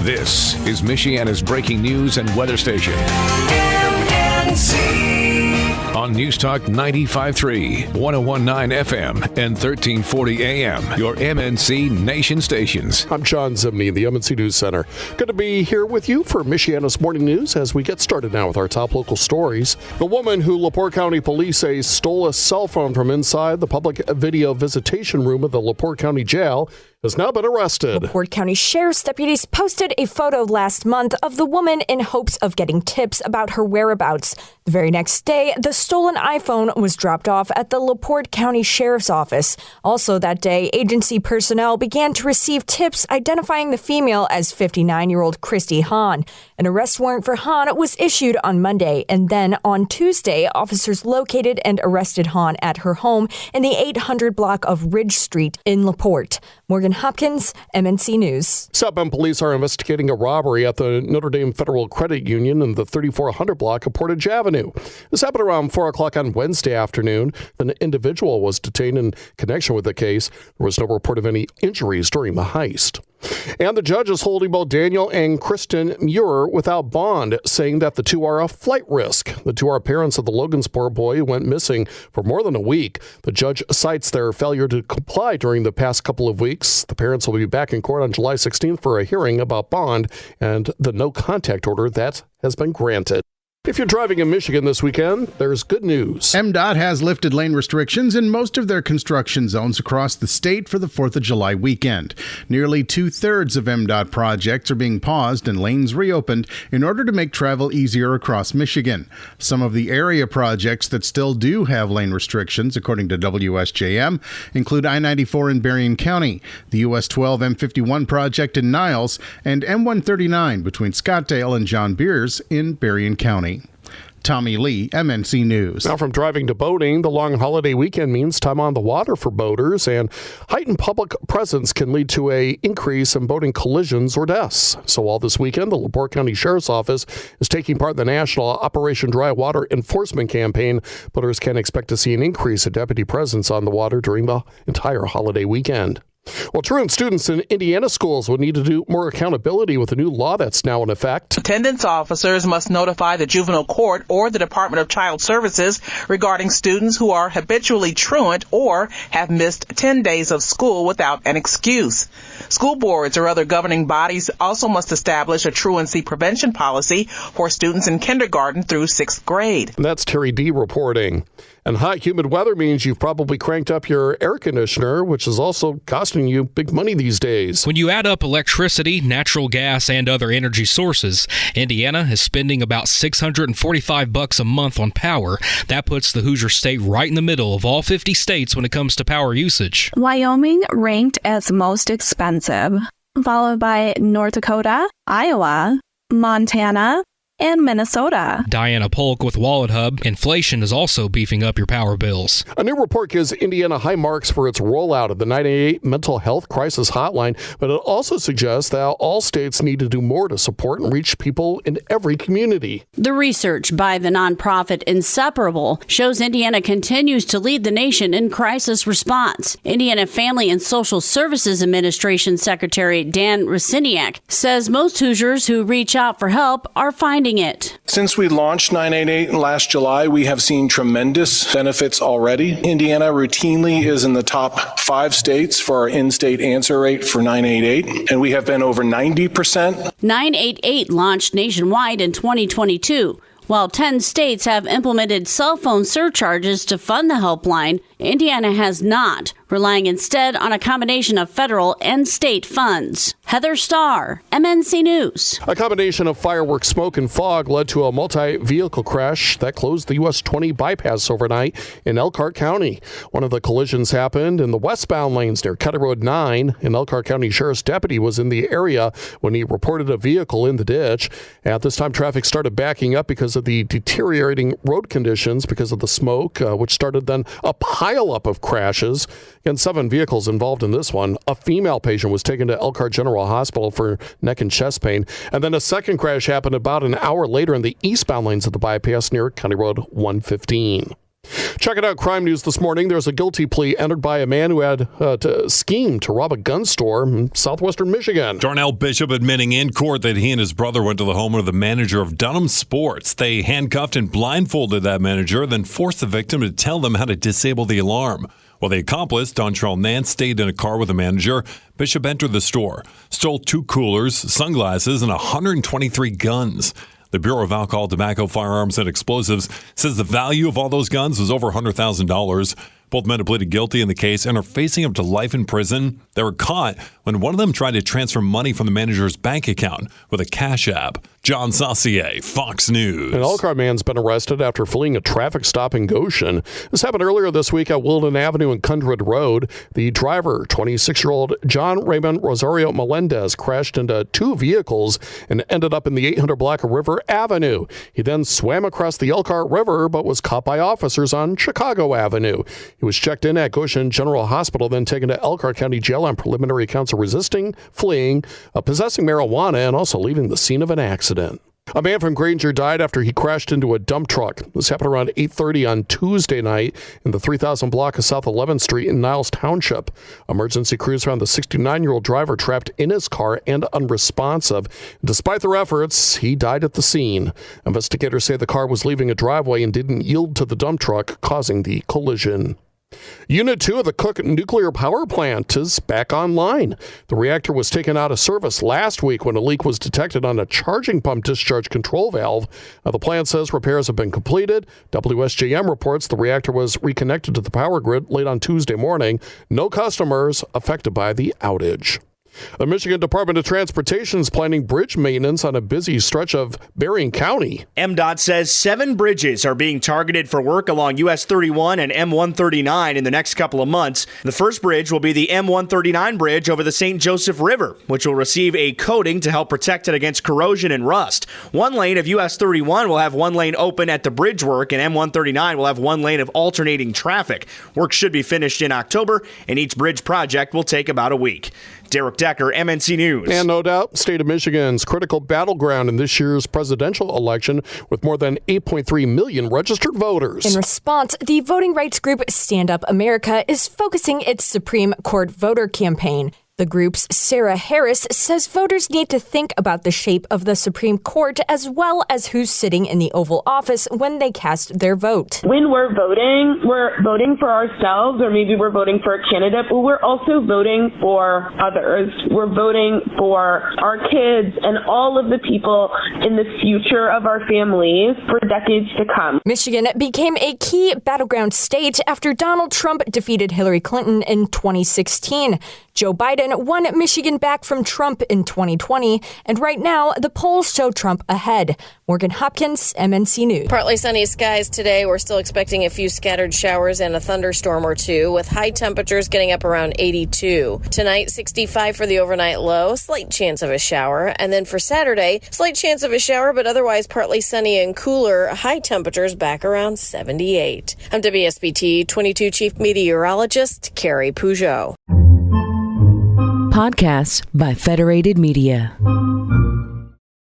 This is Michiana's breaking news and weather station. MNC. On News Talk 95.3, 101.9 FM, and 1340 AM, your MNC Nation stations. I'm John Zimney, the MNC News Center. Good to be here with you for Michiana's Morning News as we get started now with our top local stories. The woman who LaPorte County Police say stole a cell phone from inside the public video visitation room of the LaPorte County Jail has now been arrested. LaPorte County Sheriff's deputies posted a photo last month of the woman in hopes of getting tips about her whereabouts. The very next day, the stolen iPhone was dropped off at the LaPorte County Sheriff's Office. Also that day, agency personnel began to receive tips identifying the female as 59-year-old Christy Hahn. An arrest warrant for Hahn was issued on Monday, and then on Tuesday, officers located and arrested Hahn at her home in the 800 block of Ridge Street in LaPorte. Morgan Hopkins, MNC News. South Bend police are investigating a robbery at the Notre Dame Federal Credit Union in the 3400 block of Portage Avenue. This happened around 4 o'clock on Wednesday afternoon. An individual was detained in connection with the case. There was no report of any injuries during the heist. And the judge is holding both Daniel and Kristen Muir without bond, saying that the two are a flight risk. The two are parents of the Logansport boy who went missing for more than a week. The judge cites their failure to comply during the past couple of weeks. The parents will be back in court on July 16th for a hearing about bond and the no contact order that has been granted. If you're driving in Michigan this weekend, there's good news. MDOT has lifted lane restrictions in most of their construction zones across the state for the 4th of July weekend. Nearly 2/3 of MDOT projects are being paused and lanes reopened in order to make travel easier across Michigan. Some of the area projects that still do have lane restrictions, according to WSJM, include I-94 in Berrien County, the US 12 M51 project in Niles, and M139 between Scottdale and John Beers in Berrien County. Tommy Lee, MNC News. Now from driving to boating, the long holiday weekend means time on the water for boaters, and heightened public presence can lead to an increase in boating collisions or deaths. So all this weekend, the LaPorte County Sheriff's Office is taking part in the national Operation Dry Water Enforcement Campaign. Boaters can expect to see an increase in deputy presence on the water during the entire holiday weekend. Well, truant students in Indiana schools will need to do more accountability with the new law that's now in effect. Attendance officers must notify the juvenile court or the Department of Child Services regarding students who are habitually truant or have missed 10 days of school without an excuse. School boards or other governing bodies also must establish a truancy prevention policy for students in kindergarten through 6th grade. And that's Terry D. reporting. And hot, humid weather means you've probably cranked up your air conditioner, which is also costing you big money these days. When you add up electricity, natural gas, and other energy sources, Indiana is spending about $645 a month on power. That puts the Hoosier State right in the middle of all 50 states when it comes to power usage. Wyoming ranked as most expensive, followed by North Dakota, Iowa, Montana, and Minnesota. Diana Polk with Wallet Hub. Inflation is also beefing up your power bills. A new report gives Indiana high marks for its rollout of the 988 mental health crisis hotline, but it also suggests that all states need to do more to support and reach people in every community. The research by the nonprofit Inseparable shows Indiana continues to lead the nation in crisis response. Indiana Family and Social Services Administration Secretary Dan Rosiniak says most Hoosiers who reach out for help are finding it. Since we launched 988 last July, we have seen tremendous benefits already. Indiana routinely is in the top 5 states for our in-state answer rate for 988, and we have been over 90%. 988 launched nationwide in 2022. While 10 states have implemented cell phone surcharges to fund the helpline, Indiana has not, relying instead on a combination of federal and state funds. Heather Starr, MNC News. A combination of fireworks, smoke, and fog led to a multi-vehicle crash that closed the US 20 bypass overnight in Elkhart County. One of the collisions happened in the westbound lanes near County Road 9. An Elkhart County Sheriff's deputy was in the area when he reported a vehicle in the ditch. At this time, traffic started backing up because of the deteriorating road conditions because of the smoke, which started then a pileup of crashes. And 7 vehicles involved in this one. A female patient was taken to Elkhart General Hospital for neck and chest pain. And then a second crash happened about an hour later in the eastbound lanes of the bypass near County Road 115. Checking out crime news this morning. There's a guilty plea entered by a man who had schemed to rob a gun store in southwestern Michigan. Darnell Bishop admitting in court that he and his brother went to the home of the manager of Dunham Sports. They handcuffed and blindfolded that manager, then forced the victim to tell them how to disable the alarm. While the accomplice, Dontrell Nance, stayed in a car with the manager, Bishop entered the store, stole 2 coolers, sunglasses, and 123 guns. The Bureau of Alcohol, Tobacco, Firearms, and Explosives says the value of all those guns was over $100,000. Both men have pleaded guilty in the case and are facing up to life in prison. They were caught when one of them tried to transfer money from the manager's bank account with a Cash App. John Saucier, Fox News. An Elkhart man's been arrested after fleeing a traffic stop in Goshen. This happened earlier this week at Wilden Avenue and Cundred Road. The driver, 26-year-old John Raymond Rosario Melendez, crashed into 2 vehicles and ended up in the 800 block of River Avenue. He then swam across the Elkhart River but was caught by officers on Chicago Avenue. He was checked in at Goshen General Hospital, then taken to Elkhart County Jail on preliminary counts of resisting, fleeing, possessing marijuana, and also leaving the scene of an accident. A man from Granger died after he crashed into a dump truck. This happened around 8:30 on Tuesday night in the 3000 block of South 11th Street in Niles Township. Emergency crews found the 69-year-old driver trapped in his car and unresponsive. Despite their efforts, he died at the scene. Investigators say the car was leaving a driveway and didn't yield to the dump truck, causing the collision. Unit 2 of the Cook Nuclear Power Plant is back online. The reactor was taken out of service last week when a leak was detected on a charging pump discharge control valve. The plant says repairs have been completed. WSJM reports the reactor was reconnected to the power grid late on Tuesday morning. No customers affected by the outage. The Michigan Department of Transportation is planning bridge maintenance on a busy stretch of Berrien County. MDOT says 7 bridges are being targeted for work along US 31 and M139 in the next couple of months. The first bridge will be the M139 bridge over the St. Joseph River, which will receive a coating to help protect it against corrosion and rust. One lane of US 31 will have one lane open at the bridge work, and M139 will have one lane of alternating traffic. Work should be finished in October, and each bridge project will take about a week. Derek Decker, MNC News. And no doubt, state of Michigan's critical battleground in this year's presidential election with more than 8.3 million registered voters. In response, the voting rights group Stand Up America is focusing its Supreme Court voter campaign. The group's Sarah Harris says voters need to think about the shape of the Supreme Court as well as who's sitting in the Oval Office when they cast their vote. When we're voting for ourselves, or maybe we're voting for a candidate, but we're also voting for others. We're voting for our kids and all of the people in the future of our families for decades to come. Michigan became a key battleground state after Donald Trump defeated Hillary Clinton in 2016. Joe Biden won Michigan back from Trump in 2020, and right now the polls show Trump ahead. Morgan Hopkins, MNC News. Partly sunny skies today. We're still expecting a few scattered showers and a thunderstorm or two, with high temperatures getting up around 82. Tonight, 65 for the overnight low, slight chance of a shower. And then for Saturday, slight chance of a shower, but otherwise partly sunny and cooler, high temperatures back around 78. I'm WSBT 22 Chief Meteorologist Carrie Peugeot. Podcasts by Federated Media.